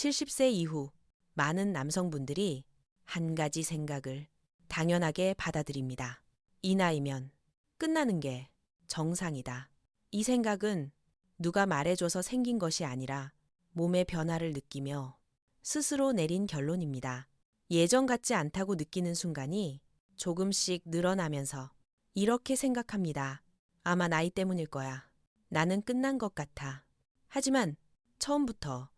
70세 이후 많은 남성분들이 한 가지 생각을 당연하게 받아들입니다. 이 나이면 끝나는 게 정상이다. 이 생각은 누가 말해줘서 생긴 것이 아니라 몸의 변화를 느끼며 스스로 내린 결론입니다. 예전 같지 않다고 느끼는 순간이 조금씩 늘어나면서 이렇게 생각합니다. 아마 나이 때문일 거야. 나는 끝난 것 같아. 하지만 처음부터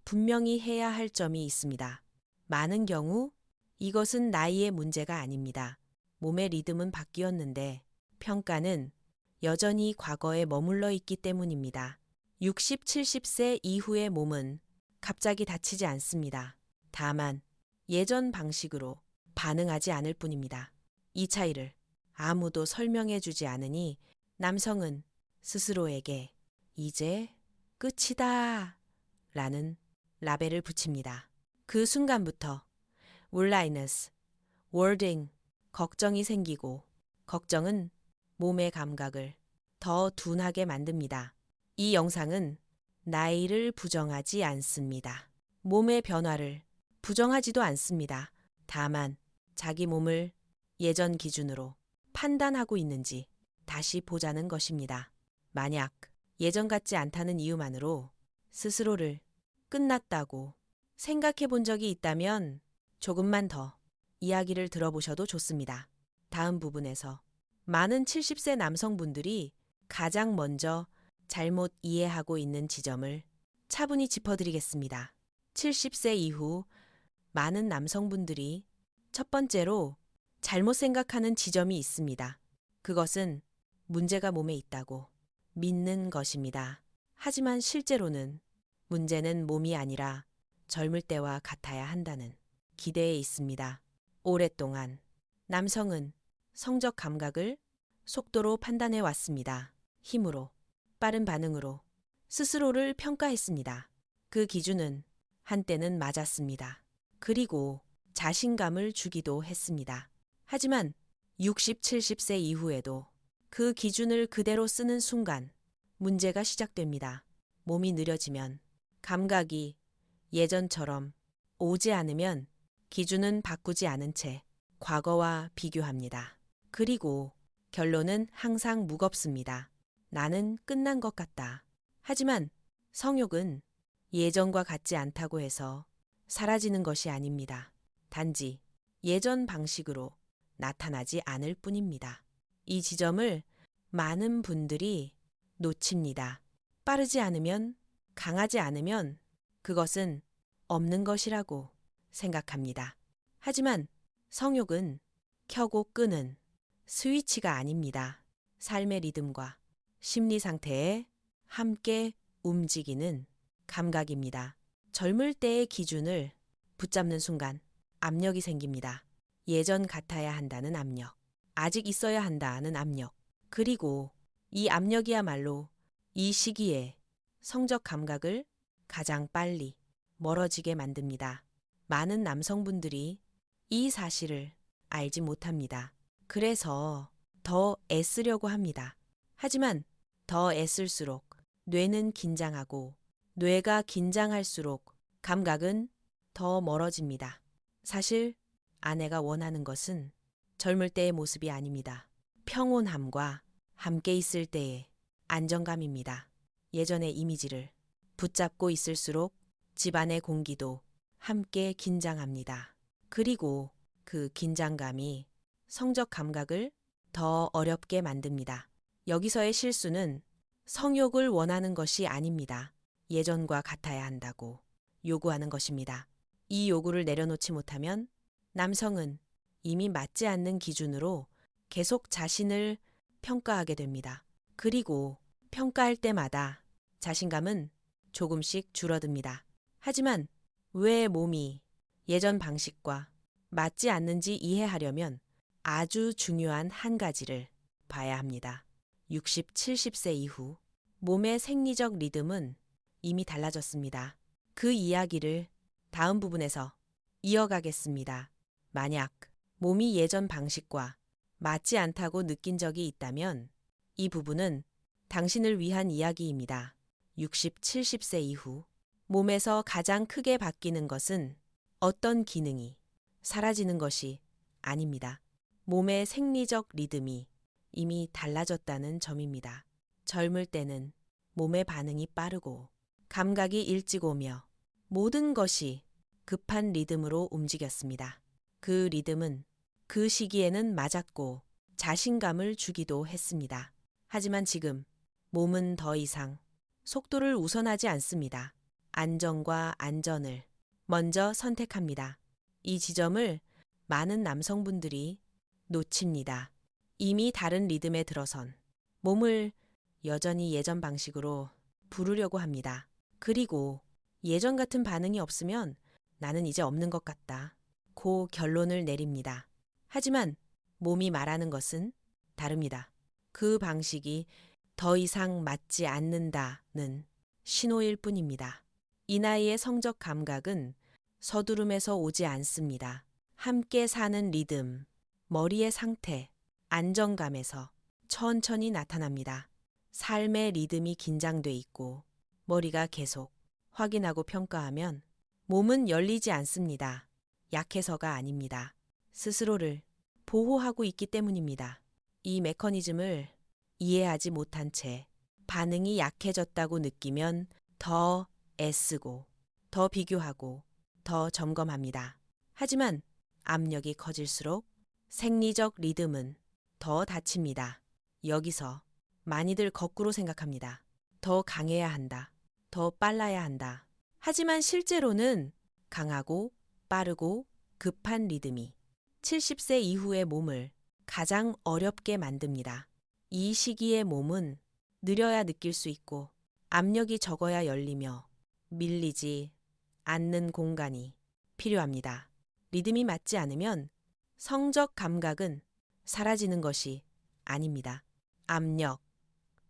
분명히 해야 할 점이 있습니다. 많은 경우 이것은 나이의 문제가 아닙니다. 몸의 리듬은 바뀌었는데 평가는 여전히 과거에 머물러 있기 때문입니다. 60, 70세 이후의 몸은 갑자기 다치지 않습니다. 다만 예전 방식으로 반응하지 않을 뿐입니다. 이 차이를 아무도 설명해 주지 않으니 남성은 스스로에게 이제 끝이다 라는 라벨을 붙입니다. 그 순간부터 월라이너스, 월딩, 걱정이 생기고 걱정은 몸의 감각을 더 둔하게 만듭니다. 이 영상은 나이를 부정하지 않습니다. 몸의 변화를 부정하지도 않습니다. 다만 자기 몸을 예전 기준으로 판단하고 있는지 다시 보자는 것입니다. 만약 예전 같지 않다는 이유만으로 스스로를 끝났다고 생각해 본 적이 있다면 조금만 더 이야기를 들어보셔도 좋습니다. 다음 부분에서 많은 70세 남성분들이 가장 먼저 잘못 이해하고 있는 지점을 차분히 짚어드리겠습니다. 70세 이후 많은 남성분들이 첫 번째로 잘못 생각하는 지점이 있습니다. 그것은 문제가 몸에 있다고 믿는 것입니다. 하지만 실제로는 문제는 몸이 아니라 젊을 때와 같아야 한다는 기대에 있습니다. 오랫동안 남성은 성적 감각을 속도로 판단해 왔습니다. 힘으로, 빠른 반응으로 스스로를 평가했습니다. 그 기준은 한때는 맞았습니다. 그리고 자신감을 주기도 했습니다. 하지만 60, 70세 이후에도 그 기준을 그대로 쓰는 순간 문제가 시작됩니다. 몸이 느려지면, 감각이 예전처럼 오지 않으면 기준은 바꾸지 않은 채 과거와 비교합니다. 그리고 결론은 항상 무겁습니다. 나는 끝난 것 같다. 하지만 성욕은 예전과 같지 않다고 해서 사라지는 것이 아닙니다. 단지 예전 방식으로 나타나지 않을 뿐입니다. 이 지점을 많은 분들이 놓칩니다. 빠르지 않으면, 강하지 않으면 그것은 없는 것이라고 생각합니다. 하지만 성욕은 켜고 끄는 스위치가 아닙니다. 삶의 리듬과 심리 상태에 함께 움직이는 감각입니다. 젊을 때의 기준을 붙잡는 순간 압력이 생깁니다. 예전 같아야 한다는 압력, 아직 있어야 한다는 압력, 그리고 이 압력이야말로 이 시기에 성적 감각을 가장 빨리 멀어지게 만듭니다. 많은 남성분들이 이 사실을 알지 못합니다. 그래서 더 애쓰려고 합니다. 하지만 더 애쓸수록 뇌는 긴장하고 뇌가 긴장할수록 감각은 더 멀어집니다. 사실 아내가 원하는 것은 젊을 때의 모습이 아닙니다. 평온함과 함께 있을 때의 안정감입니다. 예전의 이미지를 붙잡고 있을수록 집안의 공기도 함께 긴장합니다. 그리고 그 긴장감이 성적 감각을 더 어렵게 만듭니다. 여기서의 실수는 성욕을 원하는 것이 아닙니다. 예전과 같아야 한다고 요구하는 것입니다. 이 요구를 내려놓지 못하면 남성은 이미 맞지 않는 기준으로 계속 자신을 평가하게 됩니다. 그리고 평가할 때마다 자신감은 조금씩 줄어듭니다. 하지만 왜 몸이 예전 방식과 맞지 않는지 이해하려면 아주 중요한 한 가지를 봐야 합니다. 60, 70세 이후 몸의 생리적 리듬은 이미 달라졌습니다. 그 이야기를 다음 부분에서 이어가겠습니다. 만약 몸이 예전 방식과 맞지 않다고 느낀 적이 있다면 이 부분은 당신을 위한 이야기입니다. 60, 70세 이후 몸에서 가장 크게 바뀌는 것은 어떤 기능이 사라지는 것이 아닙니다. 몸의 생리적 리듬이 이미 달라졌다는 점입니다. 젊을 때는 몸의 반응이 빠르고 감각이 일찍 오며 모든 것이 급한 리듬으로 움직였습니다. 그 리듬은 그 시기에는 맞았고 자신감을 주기도 했습니다. 하지만 지금 몸은 더 이상 속도를 우선하지 않습니다. 안정과 안전을 먼저 선택합니다. 이 지점을 많은 남성분들이 놓칩니다. 이미 다른 리듬에 들어선 몸을 여전히 예전 방식으로 부르려고 합니다. 그리고 예전 같은 반응이 없으면 나는 이제 없는 것 같다. 고 결론을 내립니다. 하지만 몸이 말하는 것은 다릅니다. 그 방식이 더 이상 맞지 않는다는 신호일 뿐입니다. 이 나이의 성적 감각은 서두름에서 오지 않습니다. 함께 사는 리듬, 머리의 상태, 안정감에서 천천히 나타납니다. 삶의 리듬이 긴장돼 있고 머리가 계속 확인하고 평가하면 몸은 열리지 않습니다. 약해서가 아닙니다. 스스로를 보호하고 있기 때문입니다. 이 메커니즘을 이해하지 못한 채 반응이 약해졌다고 느끼면 더 애쓰고, 더 비교하고, 더 점검합니다. 하지만 압력이 커질수록 생리적 리듬은 더 다칩니다. 여기서 많이들 거꾸로 생각합니다. 더 강해야 한다. 더 빨라야 한다. 하지만 실제로는 강하고 빠르고 급한 리듬이 70세 이후의 몸을 가장 어렵게 만듭니다. 이 시기의 몸은 느려야 느낄 수 있고 압력이 적어야 열리며 밀리지 않는 공간이 필요합니다. 리듬이 맞지 않으면 성적 감각은 사라지는 것이 아닙니다. 압력,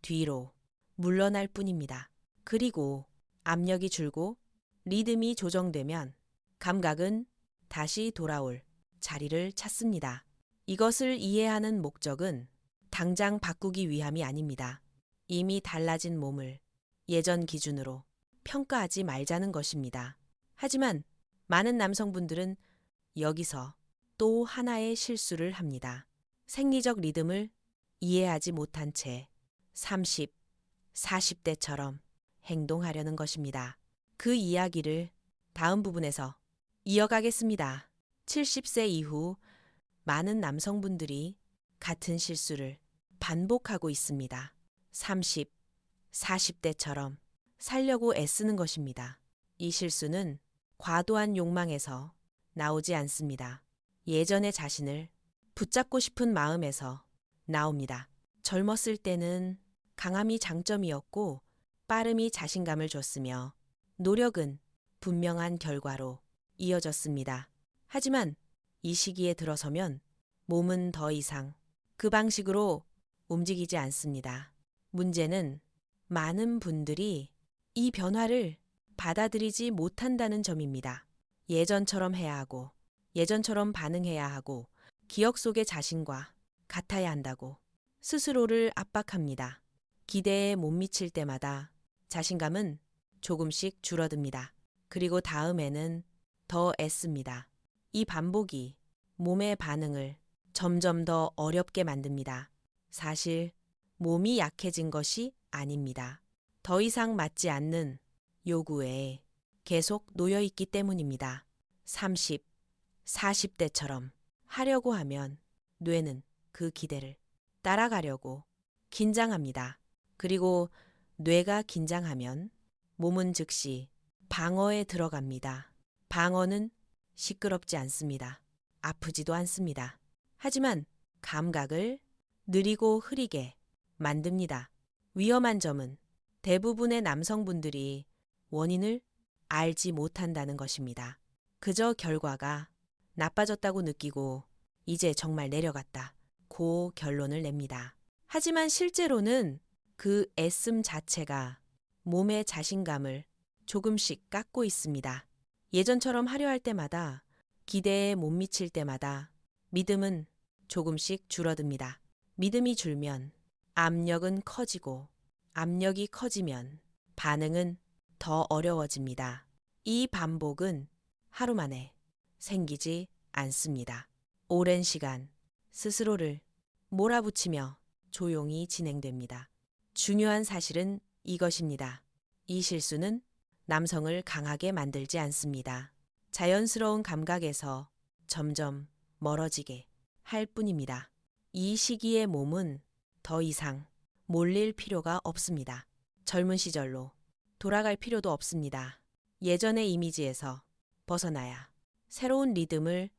뒤로 물러날 뿐입니다. 그리고 압력이 줄고 리듬이 조정되면 감각은 다시 돌아올 자리를 찾습니다. 이것을 이해하는 목적은 당장 바꾸기 위함이 아닙니다. 이미 달라진 몸을 예전 기준으로 평가하지 말자는 것입니다. 하지만 많은 남성분들은 여기서 또 하나의 실수를 합니다. 생리적 리듬을 이해하지 못한 채 30, 40대처럼 행동하려는 것입니다. 그 이야기를 다음 부분에서 이어가겠습니다. 70세 이후 많은 남성분들이 같은 실수를 반복하고 있습니다. 30, 40대처럼 살려고 애쓰는 것입니다. 이 실수는 과도한 욕망에서 나오지 않습니다. 예전의 자신을 붙잡고 싶은 마음에서 나옵니다. 젊었을 때는 강함이 장점이었고 빠름이 자신감을 줬으며 노력은 분명한 결과로 이어졌습니다. 하지만 이 시기에 들어서면 몸은 더 이상 그 방식으로 움직이지 않습니다. 문제는 많은 분들이 이 변화를 받아들이지 못한다는 점입니다. 예전처럼 해야 하고, 예전처럼 반응해야 하고, 기억 속의 자신과 같아야 한다고 스스로를 압박합니다. 기대에 못 미칠 때마다 자신감은 조금씩 줄어듭니다. 그리고 다음에는 더 애씁니다. 이 반복이 몸의 반응을 점점 더 어렵게 만듭니다. 사실 몸이 약해진 것이 아닙니다. 더 이상 맞지 않는 요구에 계속 놓여 있기 때문입니다. 30, 40대처럼 하려고 하면 뇌는 그 기대를 따라가려고 긴장합니다. 그리고 뇌가 긴장하면 몸은 즉시 방어에 들어갑니다. 방어는 시끄럽지 않습니다. 아프지도 않습니다. 하지만 감각을 느리고 흐리게 만듭니다. 위험한 점은 대부분의 남성분들이 원인을 알지 못한다는 것입니다. 그저 결과가 나빠졌다고 느끼고 이제 정말 내려갔다. 고 결론을 냅니다. 하지만 실제로는 그 애씀 자체가 몸의 자신감을 조금씩 깎고 있습니다. 예전처럼 하려 할 때마다, 기대에 못 미칠 때마다 믿음은 조금씩 줄어듭니다. 믿음이 줄면 압력은 커지고, 압력이 커지면 반응은 더 어려워집니다. 이 반복은 하루 만에 생기지 않습니다. 오랜 시간 스스로를 몰아붙이며 조용히 진행됩니다. 중요한 사실은 이것입니다. 이 실수는 남성을 강하게 만들지 않습니다. 자연스러운 감각에서 점점 멀어지게 할 뿐입니다. 이 시기의 몸은 더 이상 몰릴 필요가 없습니다. 젊은 시절로 돌아갈 필요도 없습니다. 예전의 이미지에서 벗어나야 새로운 리듬을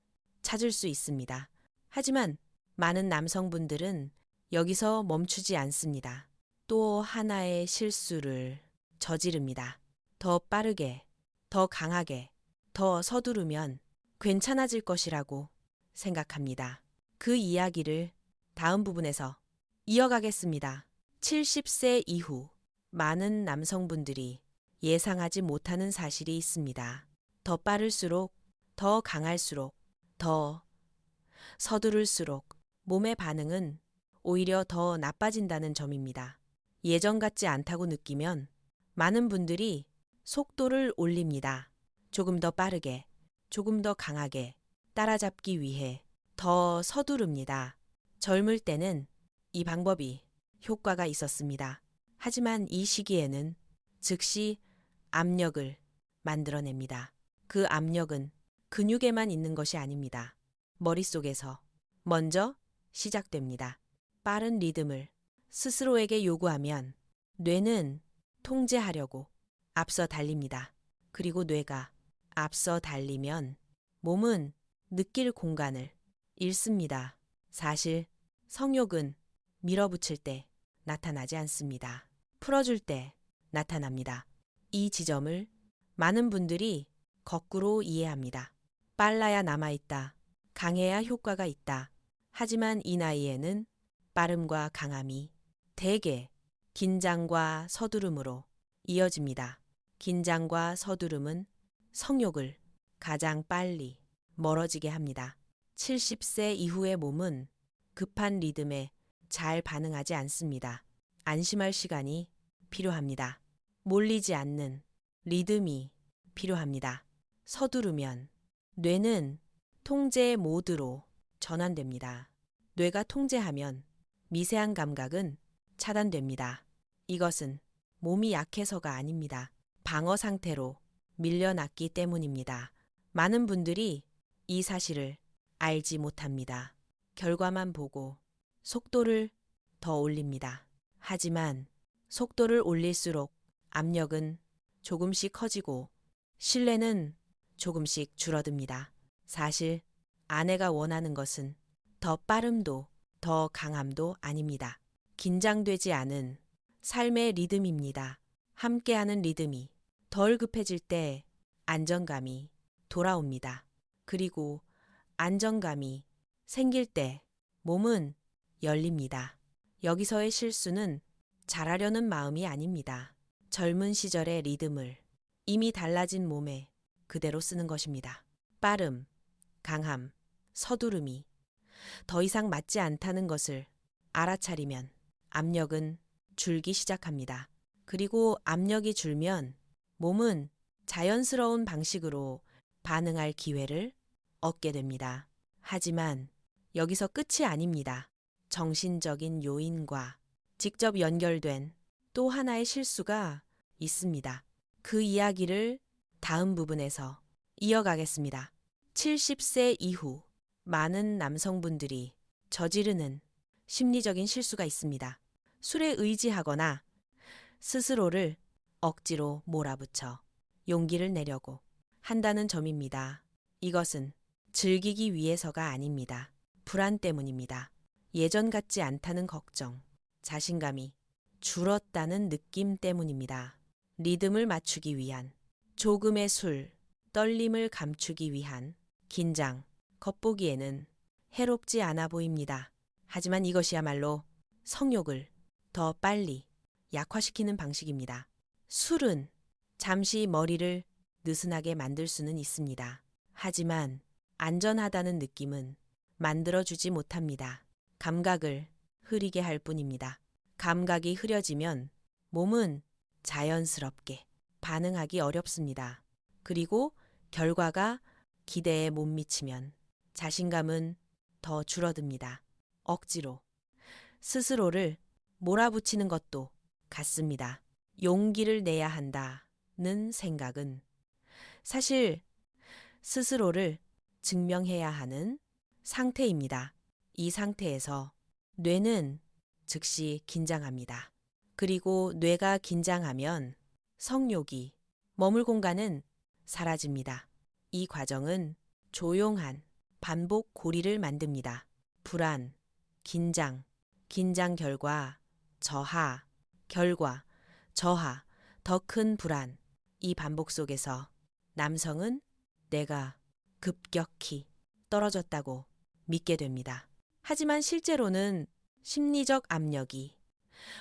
찾을 수 있습니다. 하지만 많은 남성분들은 여기서 멈추지 않습니다. 또 하나의 실수를 저지릅니다. 더 빠르게, 더 강하게, 더 서두르면 괜찮아질 것이라고 생각합니다. 그 이야기를 다음 부분에서 이어가겠습니다. 70세 이후 많은 남성분들이 예상하지 못하는 사실이 있습니다. 더 빠를수록, 더 강할수록, 더 서두를수록 몸의 반응은 오히려 더 나빠진다는 점입니다. 예전 같지 않다고 느끼면 많은 분들이 속도를 올립니다. 조금 더 빠르게, 조금 더 강하게 따라잡기 위해 더 서두릅니다. 젊을 때는 이 방법이 효과가 있었습니다. 하지만 이 시기에는 즉시 압력을 만들어냅니다. 그 압력은 근육에만 있는 것이 아닙니다. 머릿속에서 먼저 시작됩니다. 빠른 리듬을 스스로에게 요구하면 뇌는 통제하려고 앞서 달립니다. 그리고 뇌가 앞서 달리면 몸은 느낄 공간을 잃습니다. 사실 성욕은 밀어붙일 때 나타나지 않습니다. 풀어줄 때 나타납니다. 이 지점을 많은 분들이 거꾸로 이해합니다. 빨라야 남아있다. 강해야 효과가 있다. 하지만 이 나이에는 빠름과 강함이 대개 긴장과 서두름으로 이어집니다. 긴장과 서두름은 성욕을 가장 빨리 멀어지게 합니다. 70세 이후의 몸은 급한 리듬에 잘 반응하지 않습니다. 안심할 시간이 필요합니다. 몰리지 않는 리듬이 필요합니다. 서두르면 뇌는 통제 모드로 전환됩니다. 뇌가 통제하면 미세한 감각은 차단됩니다. 이것은 몸이 약해서가 아닙니다. 방어 상태로 밀려났기 때문입니다. 많은 분들이 이 사실을 알지 못합니다. 결과만 보고 속도를 더 올립니다. 하지만 속도를 올릴수록 압력은 조금씩 커지고 신뢰는 조금씩 줄어듭니다. 사실 아내가 원하는 것은 더 빠름도 더 강함도 아닙니다. 긴장되지 않은 삶의 리듬입니다. 함께하는 리듬이 덜 급해질 때 안정감이 돌아옵니다. 그리고 안정감이 생길 때 몸은 열립니다. 여기서의 실수는 잘하려는 마음이 아닙니다. 젊은 시절의 리듬을 이미 달라진 몸에 그대로 쓰는 것입니다. 빠름, 강함, 서두름이 더 이상 맞지 않다는 것을 알아차리면 압력은 줄기 시작합니다. 그리고 압력이 줄면 몸은 자연스러운 방식으로 반응할 기회를 얻게 됩니다. 하지만 여기서 끝이 아닙니다. 정신적인 요인과 직접 연결된 또 하나의 실수가 있습니다. 그 이야기를 다음 부분에서 이어가겠습니다. 70세 이후 많은 남성분들이 저지르는 심리적인 실수가 있습니다. 술에 의지하거나 스스로를 억지로 몰아붙여 용기를 내려고 한다는 점입니다. 이것은 즐기기 위해서가 아닙니다. 불안 때문입니다. 예전 같지 않다는 걱정, 자신감이 줄었다는 느낌 때문입니다. 리듬을 맞추기 위한 조금의 술, 떨림을 감추기 위한 긴장, 겉보기에는 해롭지 않아 보입니다. 하지만 이것이야말로 성욕을 더 빨리 약화시키는 방식입니다. 술은 잠시 머리를 느슨하게 만들 수는 있습니다. 하지만 안전하다는 느낌은 만들어주지 못합니다. 감각을 흐리게 할 뿐입니다. 감각이 흐려지면 몸은 자연스럽게 반응하기 어렵습니다. 그리고 결과가 기대에 못 미치면 자신감은 더 줄어듭니다. 억지로 스스로를 몰아붙이는 것도 같습니다. 용기를 내야 한다는 생각은 사실 스스로를 증명해야 하는 상태입니다. 이 상태에서 뇌는 즉시 긴장합니다. 그리고 뇌가 긴장하면 성욕이 머물 공간은 사라집니다. 이 과정은 조용한 반복 고리를 만듭니다. 불안, 긴장, 긴장 결과 저하, 결과, 저하, 더 큰 불안. 이 반복 속에서 남성은 내가 급격히 떨어졌다고 믿게 됩니다. 하지만 실제로는 심리적 압력이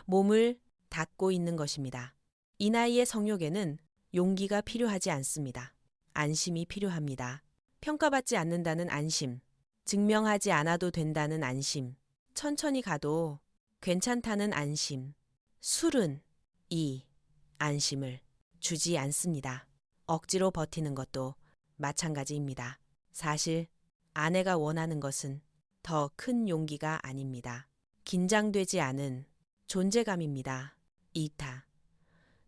몸을 닫고 있는 것입니다. 이 나이의 성욕에는 용기가 필요하지 않습니다. 안심이 필요합니다. 평가받지 않는다는 안심, 증명하지 않아도 된다는 안심, 천천히 가도 괜찮다는 안심. 술은 이 안심을 주지 않습니다. 억지로 버티는 것도 마찬가지입니다. 사실 아내가 원하는 것은 더 큰 용기가 아닙니다. 긴장되지 않은 존재감입니다. 2타.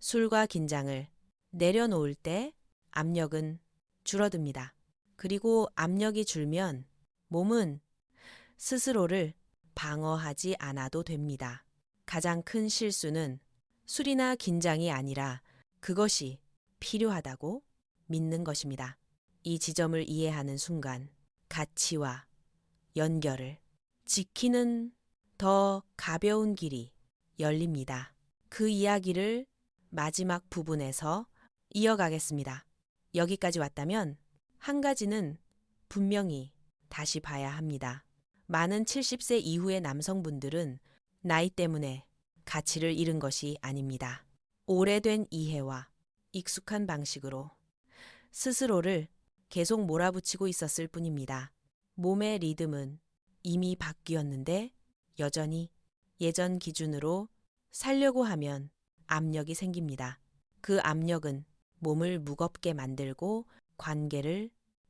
술과 긴장을 내려놓을 때 압력은 줄어듭니다. 그리고 압력이 줄면 몸은 스스로를 방어하지 않아도 됩니다. 가장 큰 실수는 술이나 긴장이 아니라 그것이 필요하다고 믿는 것입니다. 이 지점을 이해하는 순간 가치와 연결을 지키는 더 가벼운 길이 열립니다. 그 이야기를 마지막 부분에서 이어가겠습니다. 여기까지 왔다면 한 가지는 분명히 다시 봐야 합니다. 많은 70세 이후의 남성분들은 나이 때문에 가치를 잃은 것이 아닙니다. 오래된 이해와 익숙한 방식으로 스스로를 계속 몰아붙이고 있었을 뿐입니다. 몸의 리듬은 이미 바뀌었는데 여전히 예전 기준으로 살려고 하면 압력이 생깁니다. 그 압력은 몸을 무겁게 만들고 관계를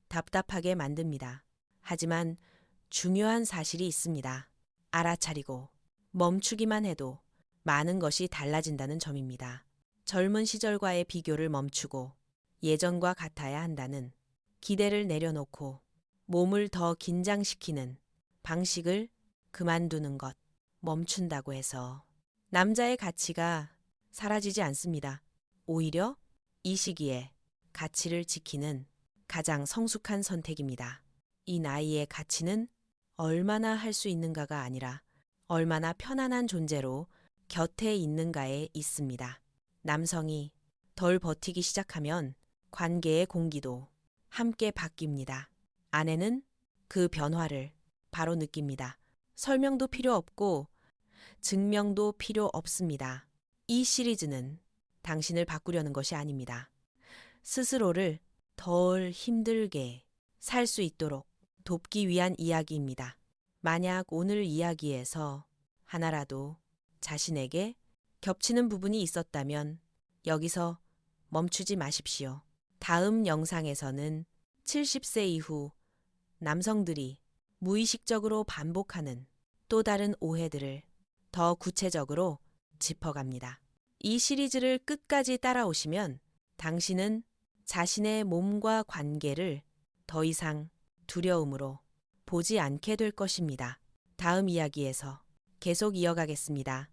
답답하게 만듭니다. 하지만 중요한 사실이 있습니다. 알아차리고 멈추기만 해도 많은 것이 달라진다는 점입니다. 젊은 시절과의 비교를 멈추고 예전과 같아야 한다는 기대를 내려놓고 몸을 더 긴장시키는 방식을 그만두는 것, 멈춘다고 해서 남자의 가치가 사라지지 않습니다. 오히려 이 시기에 가치를 지키는 가장 성숙한 선택입니다. 이 나이의 가치는 얼마나 할 수 있는가가 아니라 얼마나 편안한 존재로 곁에 있는가에 있습니다. 남성이 덜 버티기 시작하면 관계의 공기도 함께 바뀝니다. 아내는 그 변화를 바로 느낍니다. 설명도 필요 없고 증명도 필요 없습니다. 이 시리즈는 당신을 바꾸려는 것이 아닙니다. 스스로를 덜 힘들게 살 수 있도록 돕기 위한 이야기입니다. 만약 오늘 이야기에서 하나라도 자신에게 겹치는 부분이 있었다면 여기서 멈추지 마십시오. 다음 영상에서는 70세 이후 남성들이 무의식적으로 반복하는 또 다른 오해들을 더 구체적으로 짚어갑니다. 이 시리즈를 끝까지 따라오시면 당신은 자신의 몸과 관계를 더 이상 두려움으로 보지 않게 될 것입니다. 다음 이야기에서 계속 이어가겠습니다.